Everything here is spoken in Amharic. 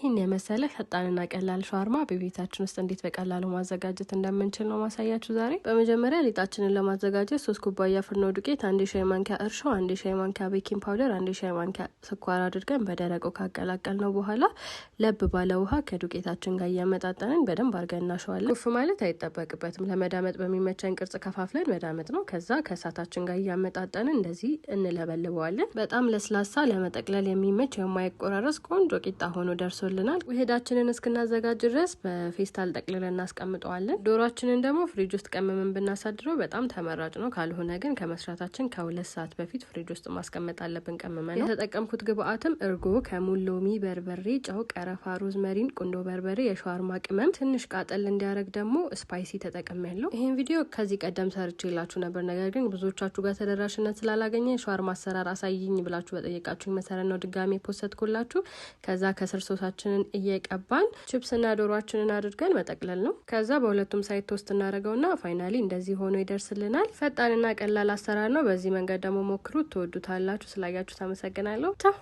ይህን የመሰለ ፈጣንና ቀላል ሻወርማ በቤታችን ውስጥ እንዴት በቀላሉ ማዘጋጀት እንደምንችል ነው ማሳያችሁ ዛሬ። በመጀመሪያ ሊጣችንን ለማዘጋጀት 3 ኩባያ ፍርኖ ዱቄት፣ 1 ሻይ ማንኪያ እርሾ፣ 1 ሻይ ማንኪያ ቤኪንግ ፓውደር፣ 1 ሻይ ማንኪያ ስኳር አድርገን በደረቁ ካቀላቀል ነው በኋላ ለብ ባለ ውሃ ከዱቄታችን ጋር እያመጣጠንን በደንብ አድርገን እናሸዋለን። ኩፍ ማለት አይጠበቅበትም። ለመዳመጥ በሚመቸን ቅርጽ ከፋፍለን መዳመጥ ነው። ከዛ ከእሳታችን ጋር እያመጣጠንን እንደዚህ እንለበልበዋለን። በጣም ለስላሳ ለመጠቅለል የሚመች የማይቆራረስ ቆንጆ ቂጣ ሆኖ ደርሶ ውህዳችንን እስክናዘጋጅ ድረስ በፌስታል ጠቅልለን እናስቀምጠዋለን። ዶሮአችንን ደግሞ ፍሪጅ ውስጥ ቀመመን ብናሳድረው በጣም ተመራጭ ነው። ካልሆነ ግን ከመስራታችን ከ2 ሰዓት በፊት ፍሪጅ ውስጥ ማስቀመጥ አለብን ቀመመን ነው። የተጠቀምኩት ግብአትም እርጎ፣ ከሙን ሎሚ፣ በርበሬ፣ ጨው፣ ቀረፋ፣ ሮዝመሪን፣ ቁንዶ በርበሬ፣ የሻወርማ ቅመም፣ ትንሽ ቃጠል እንዲያደርግ ደግሞ ስፓይሲ ተጠቅሜያለሁ። ይሄን ቪዲዮ ከዚህ ቀደም ሰርቼላችሁ ነበር። ነገር ግን ብዙዎቻችሁ ጋር ተደራሽነት ስላላገኘ የሻወርማ አሰራር አሳይኝ ብላችሁ በጠየቃችሁኝ መሰረት ነው ድጋሜ ፖስትኩላችሁ። ከዛ ከስር ሶሳችንን እየቀባን ቺፕስና ዶሮአችንን አድርገን መጠቅለል ነው። ከዛ በሁለቱም ሳይድ ቶስት እናደርገውና ፋይናሊ እንደዚህ ሆኖ ይደርስልናል። ፈጣንና ቀላል አሰራር ነው። በዚህ መንገድ ደግሞ ሞክሩት፣ ትወዱታላችሁ። ስላያችሁ አመሰግናለሁ። ቻው።